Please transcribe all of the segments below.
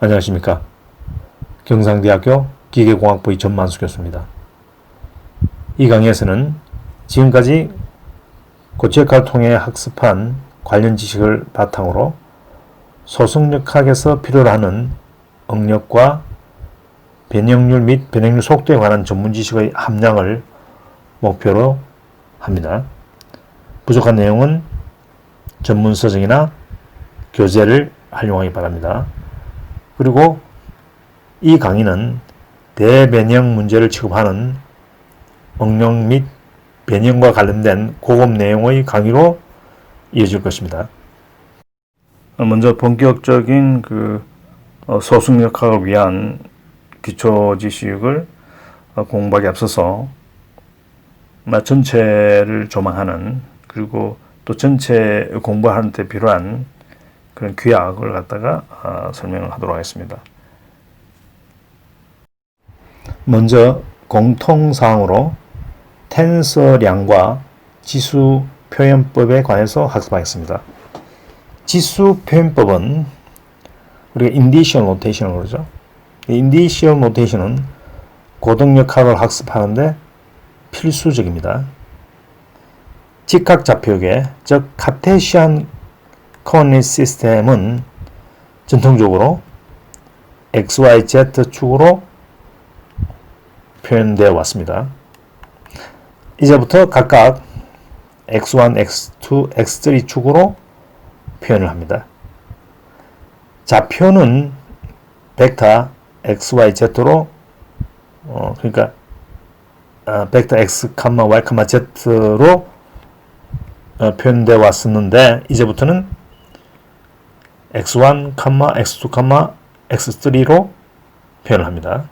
안녕하십니까. 경상대학교 기계공학부의 전만수 교수입니다. 이 강의에서는 지금까지 고체역학을 통해 학습한 관련 지식을 바탕으로 소승역학에서 필요로 하는 응력과 변형률 및 변형률 속도에 관한 전문 지식의 함량을 목표로 합니다. 부족한 내용은 전문 서적이나 교재를 활용하기 바랍니다. 그리고 이 강의는 대변형 문제를 취급하는 응력 및 변형과 관련된 고급 내용의 강의로 이어질 것입니다. 먼저 본격적인 소승역학을 위한 기초 지식을 공부하기 앞서서 전체를 조망하는, 그리고 또 전체 공부하는 데 필요한 그런 규약을 갖다가 설명을 하도록 하겠습니다. 먼저 공통사항으로 텐서량과 지수 표현법에 관해서 학습하겠습니다. 지수 표현법은 우리가 인디셜 노테이션을 그러죠. 인디셜 노테이션은 고등역학을 학습하는데 필수적입니다. 직각좌표계, 즉 카테시안 코오디네이트 시스템은 전통적으로 XYZ 축으로 표현되어 왔습니다. 이제부터 각각 X1, X2, X3 축으로 표현을 합니다. 좌표는 벡터 XYZ로 그러니까 벡터 X, Y, Z로 표현되어 왔었는데 이제부터는 X1, X2, X3로 표현을 합니다.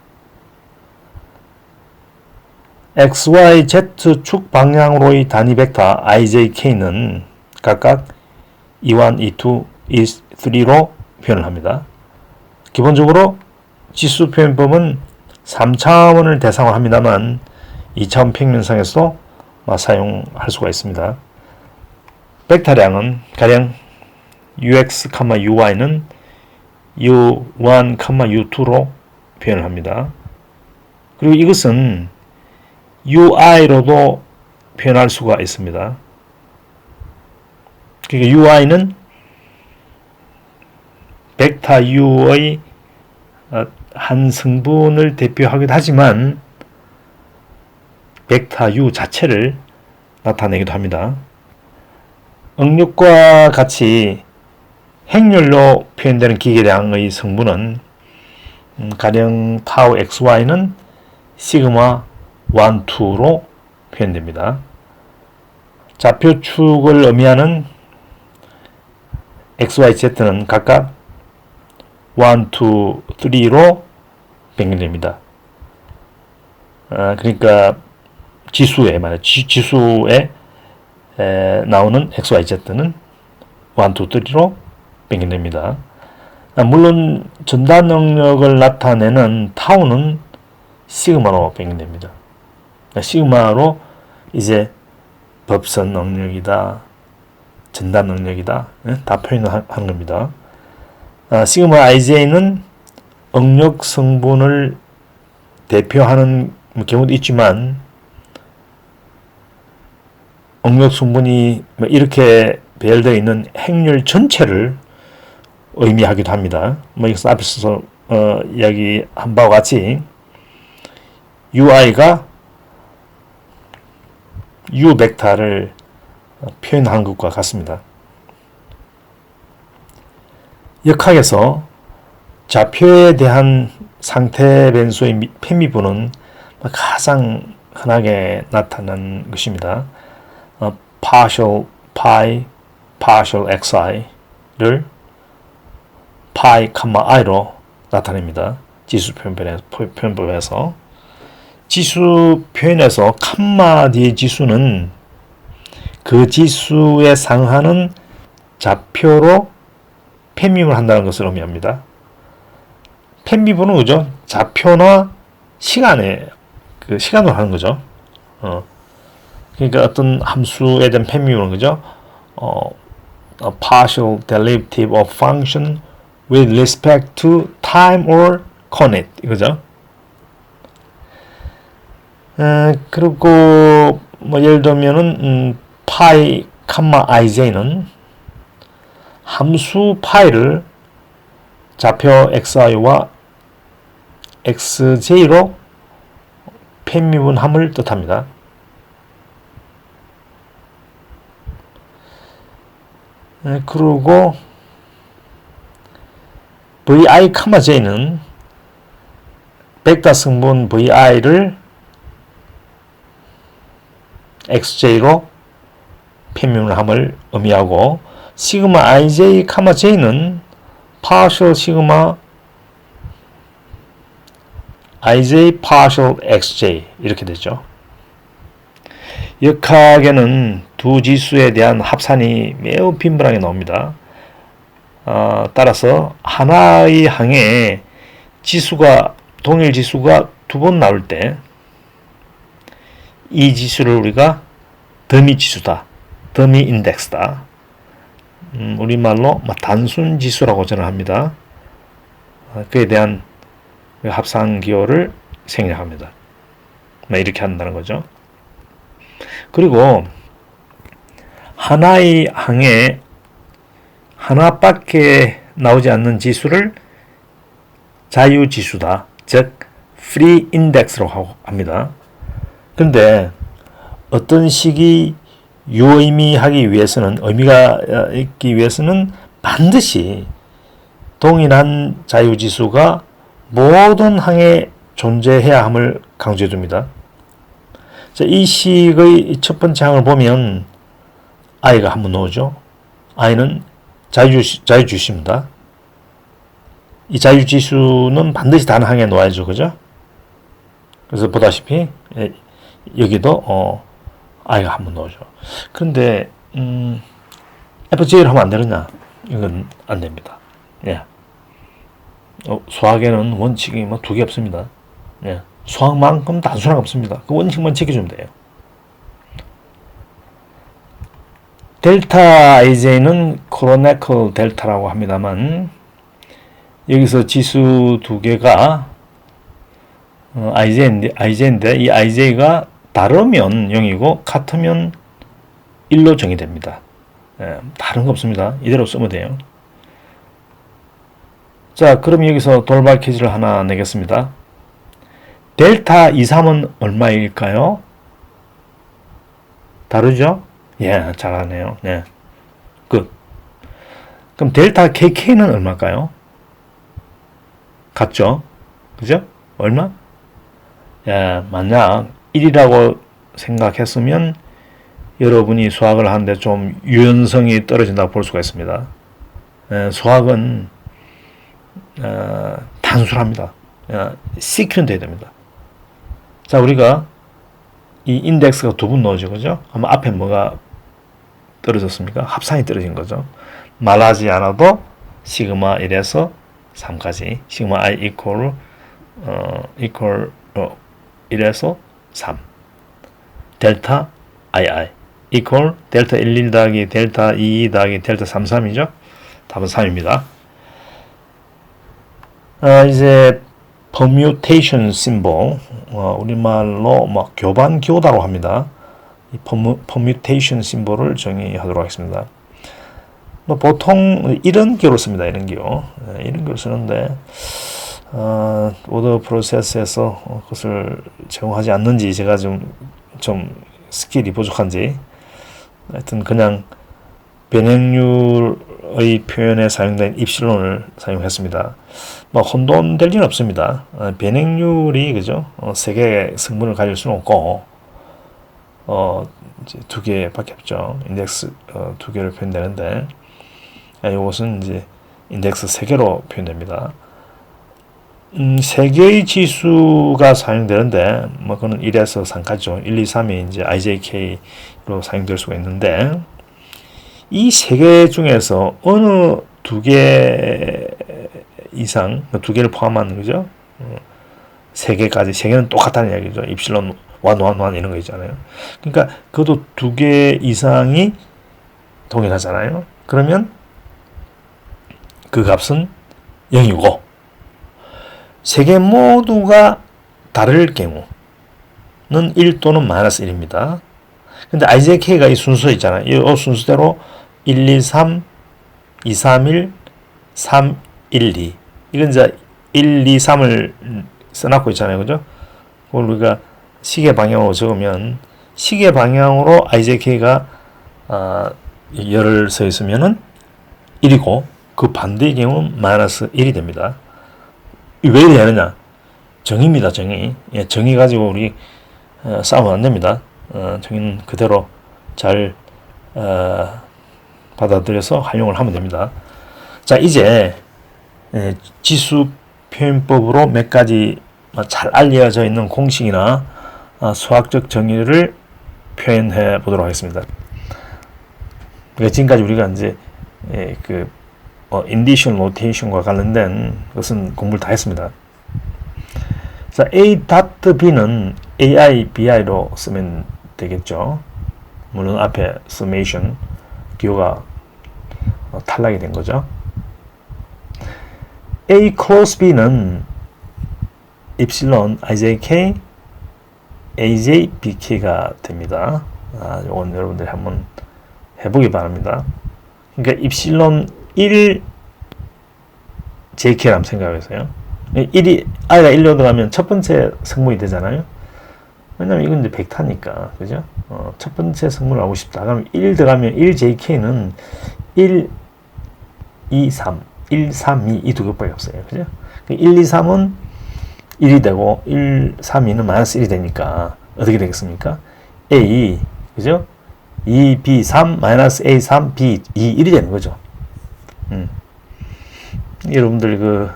XYZ축 방향으로의 단위 벡터 IJK는 각각 E1, E2, E3로 표현을 합니다. 기본적으로 지수 표현법은 3차원을 대상으로 합니다만 2차원 평면상에서도 사용할 수가 있습니다. 벡터량은 가령 UX, UY는 U1, U2로 표현을 합니다. 그리고 이것은 UI로도 표현할 수가 있습니다. 그러니까 UI는 벡터 U의 한 성분을 대표하기도 하지만 벡터 U 자체를 나타내기도 합니다. 응력과 같이 행렬로 표현되는 기계량의 성분은 가령 타우 XY는 시그마 1, 2로 표현됩니다. 좌표축을 의미하는 XYZ는 각각 1, 2, 3로 변경됩니다. 그러니까 지수에 나오는 XYZ는 1, 2, 3로 변경됩니다. 물론 전달 능력을 나타내는 타우는 시그마로 변경됩니다. 시그마로 이제 법선 능력이다, 전달 능력이다, 다 표현을 하는 겁니다. 시그마 IJ는 응력 성분을 대표하는 경우도 있지만 응력 성분이 이렇게 배열되어 있는 행렬 전체를 의미하기도 합니다. 이것은 앞에서 이야기한 바와 같이 UI가 U 벡터를 표현한 것과 같습니다. 역학에서 좌표에 대한 상태 변수의 편미분은 가장 흔하게 나타난 것입니다. partial pi, partial xi를 pi, i로 나타냅니다. 지수 표현법에서. 지수 표현에서 칸마 뒤의 지수는 그 지수에 상하는 좌표로 편미분을 한다는 것을 의미합니다. 편미분은 그죠? 좌표나 시간에 시간으로 하는 거죠. 그러니까 어떤 함수에 대한 편미분은 그죠? a partial derivative of function with respect to time or conet 이거죠. 그리고 뭐 예를 들면은 pi, ij는 함수 파이를 좌표 xi와 xj로 편미분함을 뜻합니다. 그리고 vi, j는 벡터 성분 vi를 xj로 편미분함을 의미하고 시그마 ij, j는 partial 시그마 ij partial xj 이렇게 되죠. 역학에는 두 지수에 대한 합산이 매우 빈번하게 나옵니다. 따라서 하나의 항에 지수가 동일 지수가 두 번 나올 때 이 지수를 우리가 더미 지수다, 더미 인덱스다. 우리말로 단순 지수라고 전합니다. 그에 대한 합산 기호를 생략합니다. 이렇게 한다는 거죠. 그리고 하나의 항에 하나밖에 나오지 않는 지수를 자유지수다, 즉 free index라고 합니다. 그런데 어떤 식이 유의미하기 위해서는, 의미가 있기 위해서는 반드시 동일한 자유지수가 모든 항에 존재해야 함을 강조해 줍니다. 자, 이 식의 첫 번째 항을 보면 i가 한번 나오죠. i는 자유지수입니다. 이 자유지수는 반드시 다른 항에 놓아야죠. 그죠? 그래서 보다시피 여기도 i가 한번 나오죠. 그런데 FJ를 하면 안 되느냐? 이건 안 됩니다. 예. 수학에는 원칙이 두 개 없습니다. 예. 수학만큼 단순한 거 없습니다. 그 원칙만 지켜주면 돼요. 델타 ij는 코로네클 델타라고 합니다만, 여기서 지수 두 개가 ij인데 이 ij가 다르면 0이고 같으면 1로 정의됩니다. 다른 거 없습니다. 이대로 쓰면 돼요. 자, 그럼 여기서 돌발 퀴즈를 하나 내겠습니다. 델타 23은 얼마일까요? 다르죠? 예, 잘하네요. 네. 끝. 그럼 델타 KK는 얼마일까요? 같죠? 그죠? 얼마? 예, 만약 1이라고 생각했으면 여러분이 수학을 하는데 좀 유연성이 떨어진다고 볼 수가 있습니다. 수학은 단순합니다. 시큐는 돼야 됩니다. 자, 우리가 이 인덱스가 두 번 넣어져, 그죠? 아마 앞에 뭐가 떨어졌습니까? 합산이 떨어진 거죠. 말하지 않아도 시그마 1에서 3까지 시그마 i equal 1에서 3 델타 ii equal 델타 11 더하기 델타 22 더하기 델타 33이죠. 답은 3입니다. 이제 permutation symbol, 우리말로 교반 기호다로 합니다. 이 permutation symbol을 정의하도록 하겠습니다. 보통 이런 기호를 씁니다. 이런 기호. 이런 기호를 쓰는데 오더 프로세스에서 그것을 제공하지 않는지, 제가 좀 스킬이 부족한지, 하여튼 그냥 변형률의 표현에 사용된 입실론을 사용했습니다. 혼돈될 리는 없습니다. 변형률이, 그죠? 세 개의 성분을 가질 수는 없고, 이제 두 개밖에 없죠. 인덱스 두 개를 표현되는데, 이것은 이제 인덱스 세 개로 표현됩니다. 세 개의 지수가 사용되는데, 그거는 1에서 3까지죠. 1, 2, 3이 이제 IJK로 사용될 수가 있는데, 이 세 개 중에서 어느 두 개 이상, 두 개를 포함한, 그죠? 세 개까지, 세 개는 똑같다는 이야기죠. 입실론 1, 1, 1 이런 거 있잖아요. 그러니까 그것도 두 개 이상이 동일하잖아요. 그러면 그 값은 0이고, 세 개 모두가 다를 경우는 1 또는 마이너스 1입니다. 근데 IJK가 이 순서 있잖아요. 이 순서대로 1, 2, 3, 2, 3, 1, 3, 1, 2. 이건 이제 1, 2, 3을 써놨고 있잖아요. 그죠? 그걸 우리가 시계 방향으로 적으면 시계 방향으로 IJK가 열을 서 있으면은 1이고 그 반대의 경우는 마이너스 1이 됩니다. 왜 이래 하느냐? 정의입니다. 정의. 예, 정의 가지고 우리 싸우면 안 됩니다. 정의는 그대로 잘 받아들여서 활용을 하면 됩니다. 자, 이제 지수 표현법으로 몇 가지 잘 알려져 있는 공식이나 수학적 정의를 표현해 보도록 하겠습니다. 지금까지 우리가 이제 인디션 로테이션과 관련된 것은 공부를 다 했습니다. 자, A.B는 AI, BI로 쓰면 되겠죠. 물론 앞에 summation, 기호가 탈락이 된 거죠. A close B는 epsilon ijk aj bk가 됩니다. 요건 여러분들이 한번 해보기 바랍니다. 그러니까 epsilon 1 jk라고 생각해서요. 1이 i가 1로 들어가면 첫 번째 성분이 되잖아요. 왜냐면 이건 이제 벡터니까, 그죠? 첫 번째 성분을 알고 싶다. 그럼 1 들어가면 1jk는 1, 2, 3, 1, 3, 2 이 두 개밖에 없어요. 그죠? 1, 2, 3은 1이 되고 1, 3, 2는 마이너스 1이 되니까 어떻게 되겠습니까? A, 그죠? 2, B, 3, 마이너스 A, 3, B, 2, 1이 되는 거죠. 여러분들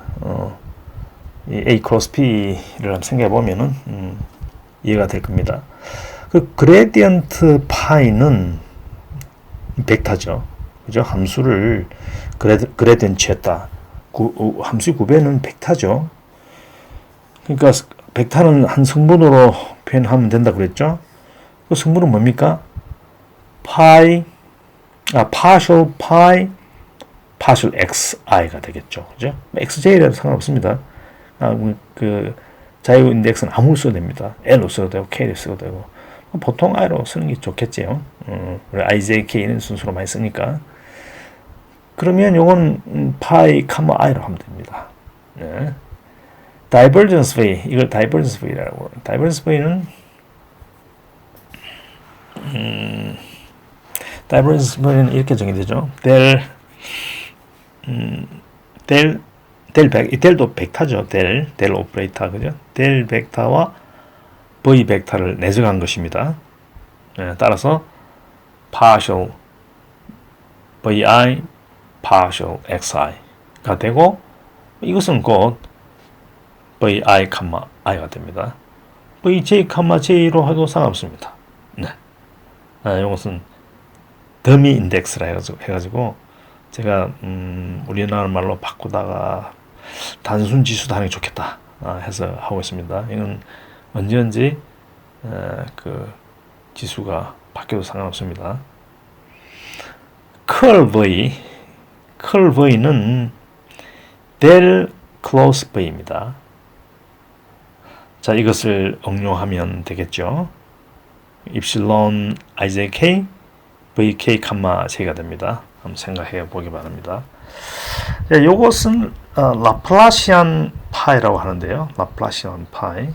A 크로스 B를 한번 생각해 보면은 이해가 될 겁니다. 그 그레디언트 파이는 벡터죠. 그죠? 함수를 그레디언트 취했다. 함수의 구배는 벡터죠. 그러니까 벡터는 한 성분으로 표현하면 된다 그랬죠. 그 성분은 뭡니까? partial pi, partial xi가 되겠죠. 그죠? xj라도 상관없습니다. 자유 인덱스는 아무로 써도 됩니다. L로 써도 되고, K로 써도 되고. 보통 I로 쓰는 게 좋겠지요. 우리 IJK는 순서로 많이 쓰니까. 그러면 요건 pi, i로 하면 됩니다. 네. divergence v, 이걸 divergence v라고. divergence v는 divergence v는 이렇게 정의되죠. 델도 벡터죠. 델 오퍼레이터, 그죠? 델 벡터와 v 벡터를 내정한 것입니다. 따라서 partial vi, partial xi가 되고, 이것은 곧 vi, i가 됩니다. vj, j로 해도 상관없습니다. 네. 이것은 더미 인덱스라 해가지고 제가 우리나라 말로 바꾸다가 단순 지수도 하는 게 좋겠다 해서 하고 있습니다. 이건 언제든지 지수가 바뀌어도 상관없습니다. curl v는 del close v입니다. 자, 이것을 응용하면 되겠죠. epsilon ijk vk, j가 됩니다. 한번 생각해 보기 바랍니다. 네, 이것은 라플라시안 파이라고 하는데요. 라플라시안 파이.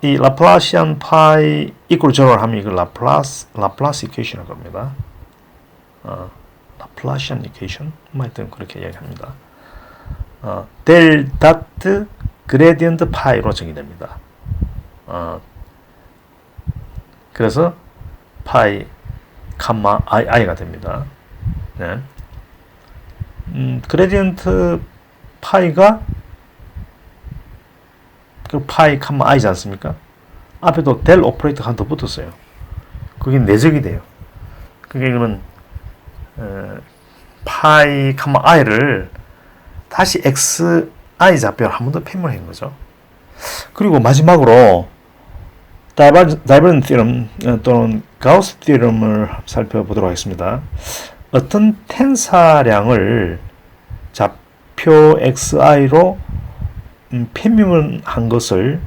이 라플라시안 파이 이꼴 제로를 하면 이걸 라플라스 이퀘이션이라고 합니다. 라플라시안 이퀘이션, 하여튼 그렇게 이야기합니다. 델 다트 그레디언트 파이로 정의됩니다. 그래서 파이, i가 됩니다. 네. 그레디언트 파이가 그 파이, i지 않습니까? 앞에도 델 오퍼레이터가 하나 더 붙었어요. 그게 내적이 돼요. 그게 그러면 파이, i를 다시 xi 좌표를 한 번 더 표현한 거죠. 그리고 마지막으로 다이버전트 theorem 또는 가우스 theorem을 살펴보도록 하겠습니다. 어떤 텐사량을 좌표 xi로 편미분 한 것을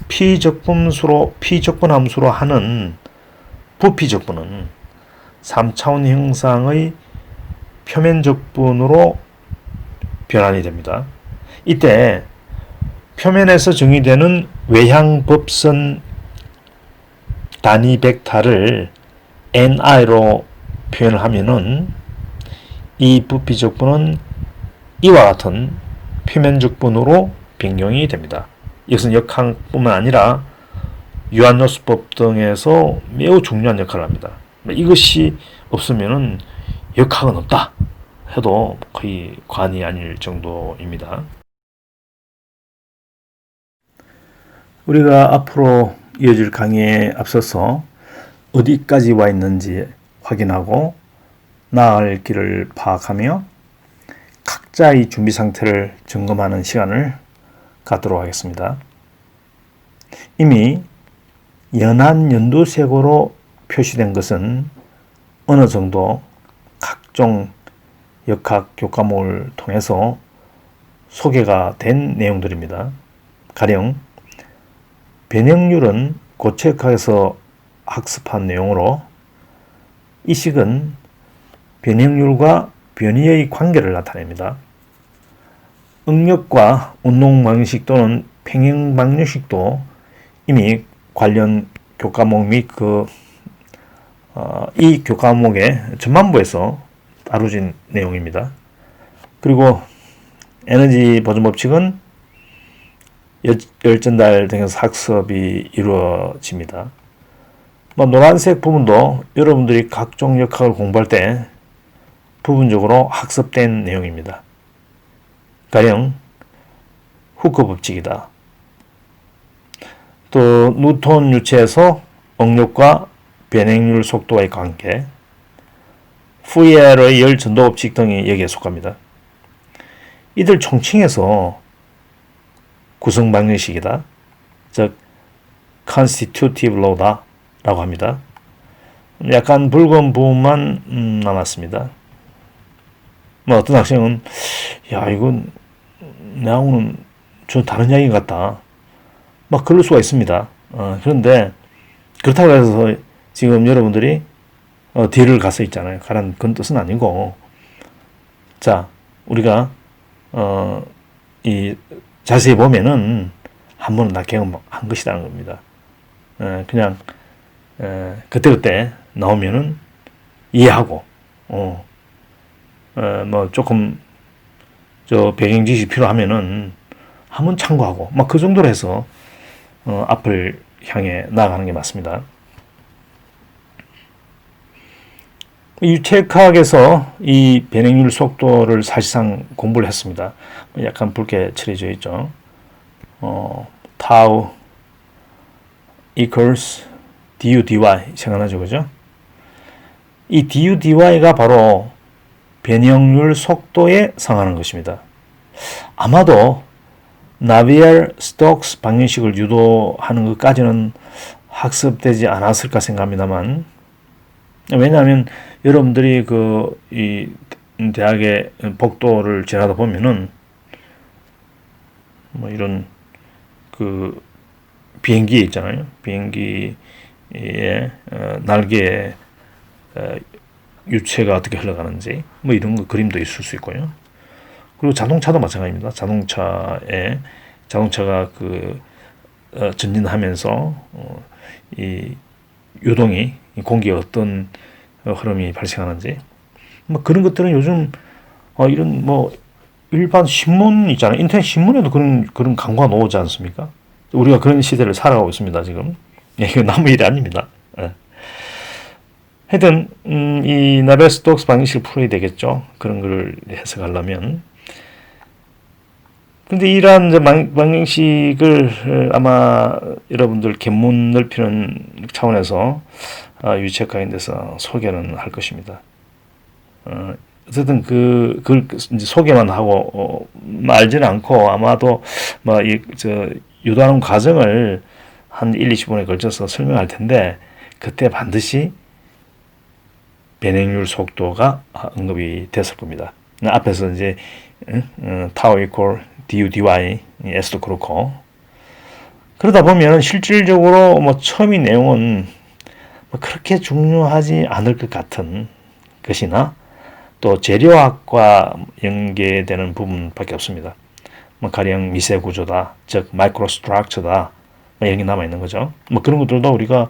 피적분함수로 하는 부피적분은 3차원 형상의 표면적분으로 변환이 됩니다. 이때 표면에서 정의되는 외향법선 단위 벡터를 ni로 표현을 하면은 이 부피적분은 이와 같은 표면적분으로 변경이 됩니다. 이것은 역학뿐만 아니라 유한요수법 등에서 매우 중요한 역할을 합니다. 이것이 없으면은 역학은 없다 해도 거의 과언이 아닐 정도입니다. 우리가 앞으로 이어질 강의에 앞서서 어디까지 와 있는지 확인하고 나아갈 길을 파악하며 각자의 준비 상태를 점검하는 시간을 갖도록 하겠습니다. 이미 연한 연두색으로 표시된 것은 어느 정도 각종 역학 교과목을 통해서 소개가 된 내용들입니다. 가령 변형률은 고체역학에서 학습한 내용으로 이 식은 변형률과 변이의 관계를 나타냅니다. 응력과 운동방정식 또는 평형방정식도 이미 관련 교과목 및 이 교과목의 전반부에서 다루진 내용입니다. 그리고 에너지 보존 법칙은 열전달 등에서 학습이 이루어집니다. 노란색 부분도 여러분들이 각종 역학을 공부할 때 부분적으로 학습된 내용입니다. 가령 후크 법칙이다. 또 뉴턴 유체에서 응력과 변행률 속도와의 관계, 푸이에르의 열 전도 법칙 등이 여기에 속합니다. 이들 총칭해서 구성 방정식이다. 즉 constitutive law다 라고 합니다. 약간 붉은 부분만 남았습니다. 어떤 학생은 야 이건 내하고는 좀 다른 이야기 같다. 그럴 수가 있습니다. 그런데 그렇다고 해서 지금 여러분들이 뒤를 가서 있잖아요. 가라는 그런 뜻은 아니고, 자 우리가 이 자세히 보면은 한 번은 다 경험한 것이라는 겁니다. 그냥 그때그때 나오면은 이해하고, 조금 배경 지식이 필요하면은 한번 참고하고, 그 정도로 해서 앞을 향해 나아가는 게 맞습니다. 유체역학에서 이 변행률 속도를 사실상 공부를 했습니다. 약간 붉게 칠해져 있죠. tau equals du dy 생각나죠, 그죠? 이 du dy가 바로 변형률 속도에 상하는 것입니다. 아마도 나비엘 스톡스 방정식을 유도하는 것까지는 학습되지 않았을까 생각합니다만, 왜냐하면 여러분들이 이 대학의 복도를 지나다 보면은 이런 비행기 있잖아요. 비행기의 날개에 유체가 어떻게 흘러가는지 이런 거 그림도 있을 수 있고요. 그리고 자동차도 마찬가지입니다. 자동차가 전진하면서 이 유동이 공기에 어떤 흐름이 발생하는지 그런 것들은 요즘 이런 일반 신문 있잖아요. 인터넷 신문에도 그런 광고가 나오지 않습니까? 우리가 그런 시대를 살아가고 있습니다. 지금 이거 남의 일이 아닙니다. 하여튼 이 나벨 스톡스 방정식을 풀어야 되겠죠. 그런 걸 해석하려면. 근데 이러한 방정식을 아마 여러분들 견문 넓히는 차원에서 유체역학에 대해서 소개는 할 것입니다. 어쨌든 그걸 이제 소개만 하고 알지는 않고 아마도 유도하는 과정을 한 1-20분에 걸쳐서 설명할 텐데 그때 반드시 변행률 속도가 언급이 됐을 겁니다. 앞에서 이제 tau equal du dy s도 그렇고 그러다 보면 실질적으로 뭐 처음이 내용은 뭐 그렇게 중요하지 않을 것 같은 것이나 또 재료학과 연계되는 부분밖에 없습니다. 뭐 가령 미세 구조다, 즉 마이크로 스트럭처다, 뭐 이런 게 남아 있는 거죠. 뭐 그런 것들도 우리가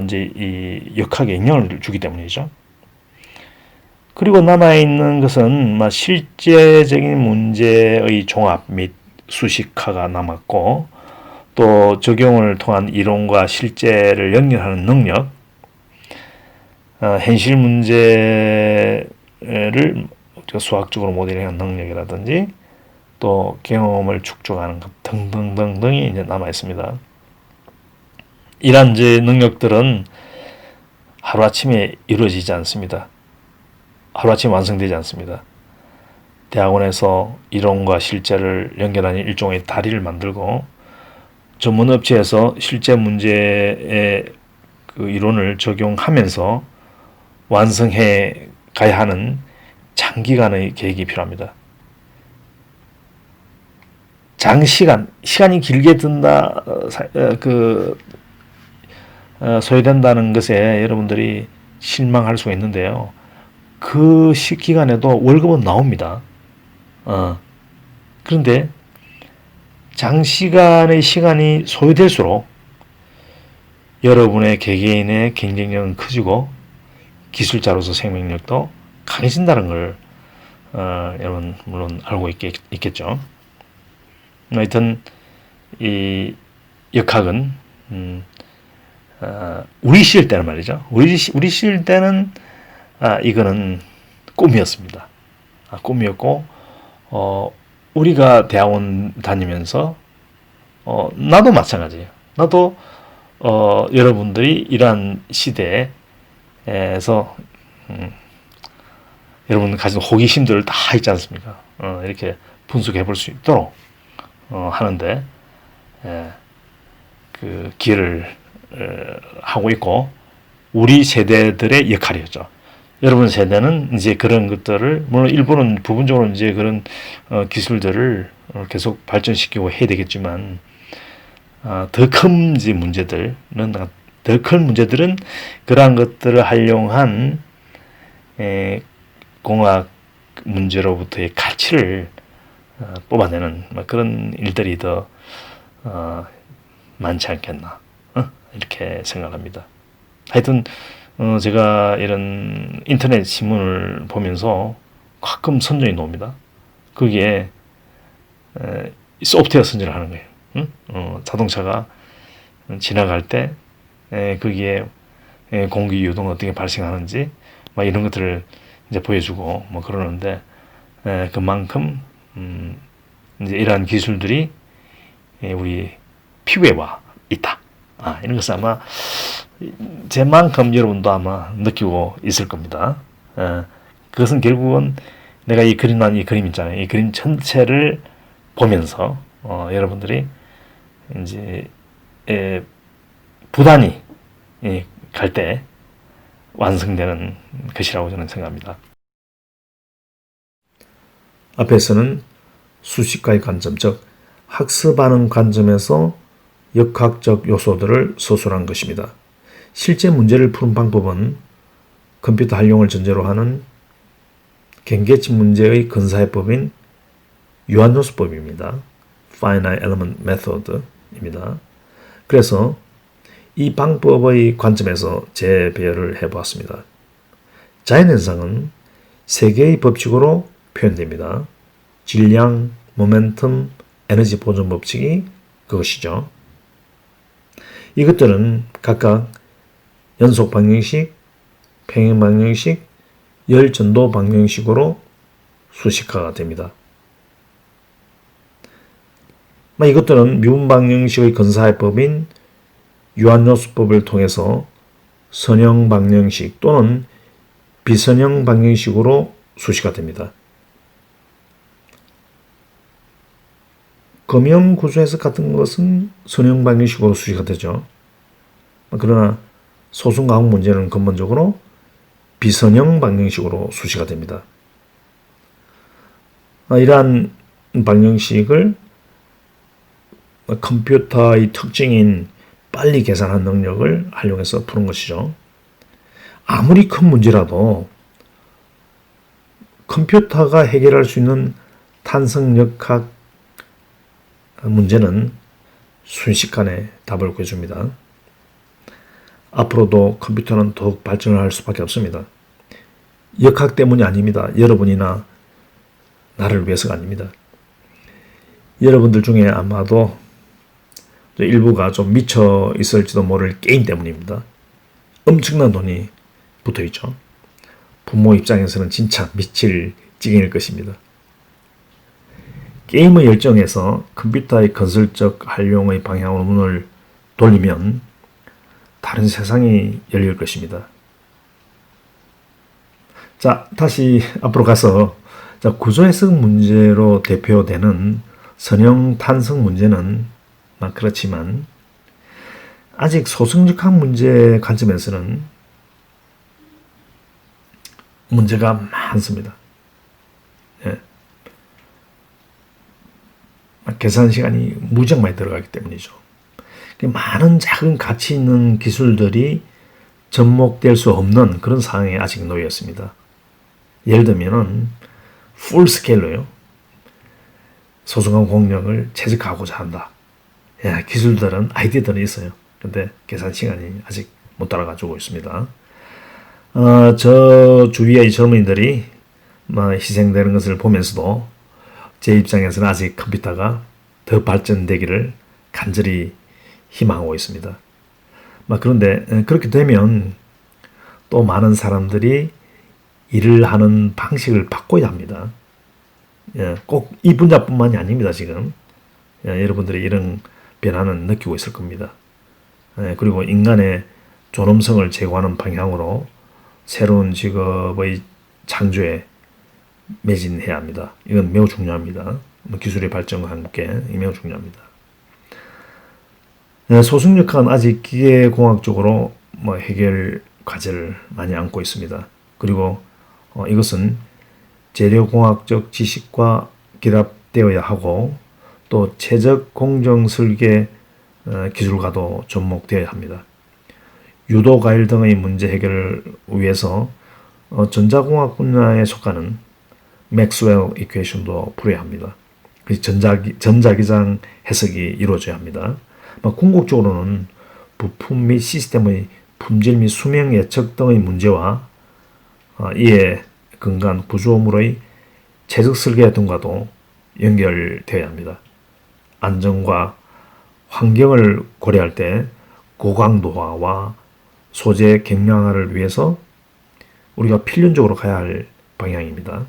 이제 이 역학에 영향을 주기 때문이죠. 그리고 남아 있는 것은 뭐 실제적인 문제의 종합 및 수식화가 남았고 또 적용을 통한 이론과 실제를 연결하는 능력, 현실 문제를 수학적으로 모델링하는 능력이라든지 또 경험을 축적하는 것 등등등등이 이제 남아 있습니다. 이러한 이제 능력들은 하루아침에 이루어지지 않습니다. 하루아침에 완성되지 않습니다. 대학원에서 이론과 실제를 연결하는 일종의 다리를 만들고 전문 업체에서 실제 문제의 그 이론을 적용하면서 완성해 가야 하는 장기간의 계획이 필요합니다. 시간이 길게 든다, 소요된다는 것에 여러분들이 실망할 수가 있는데요. 그 기간에도 월급은 나옵니다. 그런데 장시간의 시간이 소요될수록 여러분의 개개인의 경쟁력은 커지고 기술자로서 생명력도 강해진다는 걸 여러분 물론 알고 있겠죠. 하여튼 이 역학은 우리 시절 때는 말이죠. 우리 시절 때는 이거는 꿈이었습니다. 꿈이었고 우리가 대학원 다니면서 나도 마찬가지예요. 나도 여러분들이 이러한 시대에서 여러분 가진 호기심들을 다 있지 않습니까? 이렇게 분석해 볼 수 있도록 하는데 그 기회를 하고 있고 우리 세대들의 역할이었죠. 여러분 세대는 이제 그런 것들을 물론 일부는 부분적으로 이제 그런 기술들을 계속 발전시키고 해야 되겠지만 더 큰 문제들은 더 큰 문제들은 그러한 것들을 활용한 공학 문제로부터의 가치를 뽑아내는 그런 일들이 더 많지 않겠나 이렇게 생각합니다. 하여튼 제가 이런 인터넷 신문을 보면서 가끔 선전이 나옵니다. 거기에 소프트웨어 선전을 하는 거예요. 자동차가 지나갈 때 거기에 공기 유동이 어떻게 발생하는지 막 이런 것들을 이제 보여주고 뭐 그러는데 그만큼 이제 이러한 기술들이 우리 피부에 와 있다. 이런 것은 아마 제만큼 여러분도 아마 느끼고 있을 겁니다. 그것은 결국은 내가 이 그림 있잖아요. 이 그림 전체를 보면서 여러분들이 이제 부단히 갈 때 완성되는 것이라고 저는 생각합니다. 앞에서는 수식과의 관점, 즉 학습하는 관점에서 역학적 요소들을 서술한 것입니다. 실제 문제를 푸는 방법은 컴퓨터 활용을 전제로 하는 경계치 문제의 근사해법인 유한요소법입니다. Finite Element Method입니다. 그래서 이 방법의 관점에서 재배열을 해보았습니다. 자연현상은 세 개의 법칙으로 표현됩니다. 질량, 모멘텀, 에너지 보존 법칙이 그것이죠. 이것들은 각각 연속 방정식, 평행 방정식, 열전도 방정식으로 수식화가 됩니다. 이것들은 미분 방정식의 근사해법인 유한요소법을 통해서 선형 방정식 또는 비선형 방정식으로 수식화 됩니다. 검형 구조 해석 같은 것은 선형 방정식으로 수식화 되죠. 그러나 소수과학 문제는 근본적으로 비선형 방정식으로 수식화 됩니다. 이러한 방정식을 컴퓨터의 특징인 빨리 계산하는 능력을 활용해서 푸는 것이죠. 아무리 큰 문제라도 컴퓨터가 해결할 수 있는 탄성역학 문제는 순식간에 답을 구해줍니다. 앞으로도 컴퓨터는 더욱 발전을 할 수밖에 없습니다. 역학 때문이 아닙니다. 여러분이나 나를 위해서가 아닙니다. 여러분들 중에 아마도 일부가 좀 미쳐 있을지도 모를 게임 때문입니다. 엄청난 돈이 붙어 있죠. 부모 입장에서는 진짜 미칠 지경일 것입니다. 게임의 열정에서 컴퓨터의 건설적 활용의 방향으로 문을 돌리면 다른 세상이 열릴 것입니다. 자, 다시 앞으로 가서 구조 해석 문제로 대표되는 선형 탄성 문제는 그렇지만 아직 소승역학 문제 관점에서는 문제가 많습니다. 예. 계산 시간이 무지하게 많이 들어가기 때문이죠. 많은 작은 가치 있는 기술들이 접목될 수 없는 그런 상황에 아직 놓여 있습니다. 예를 들면은 풀 스케일로요. 소중한 공력을 채집하고자 한다. 예, 기술들은 아이디어들은 있어요. 근데 계산 시간이 아직 못 따라가지고 있습니다. 저 주위의 젊은이들이 희생되는 것을 보면서도 제 입장에서는 아직 컴퓨터가 더 발전되기를 간절히 희망하고 있습니다. 그런데 그렇게 되면 또 많은 사람들이 일을 하는 방식을 바꿔야 합니다. 예, 꼭 이 분야뿐만이 아닙니다. 지금 여러분들이 이런 변화는 느끼고 있을 겁니다. 예, 그리고 인간의 존엄성을 제고하는 방향으로 새로운 직업의 창조에 매진해야 합니다. 이건 매우 중요합니다. 기술의 발전과 함께 매우 중요합니다. 소승역학은 아직 기계공학적으로 해결 과제를 많이 안고 있습니다. 그리고 이것은 재료공학적 지식과 결합되어야 하고 또 최적 공정 설계 기술과도 접목되어야 합니다. 유도 과일 등의 문제 해결을 위해서 전자공학 분야에 속하는 맥스웰 이퀘이션도 풀어야 합니다. 전자기장 해석이 이루어져야 합니다. 궁극적으로는 부품 및 시스템의 품질 및 수명 예측 등의 문제와 이에 근간 구조물의 최적 설계 등과도 연결되어야 합니다. 안전과 환경을 고려할 때 고강도화와 소재 경량화를 위해서 우리가 필연적으로 가야 할 방향입니다.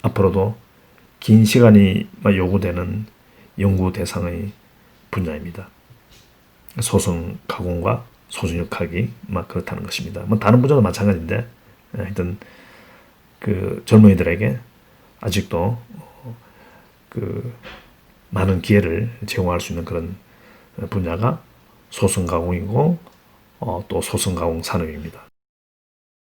앞으로도 긴 시간이 요구되는 연구 대상의 분야입니다. 소승 가공과 소승역학이 그렇다는 것입니다. 다른 분야도 마찬가지인데 하여튼 그 젊은이들에게 아직도 많은 기회를 제공할 수 있는 그런 분야가 소승 가공이고 또 소승 가공 산업입니다.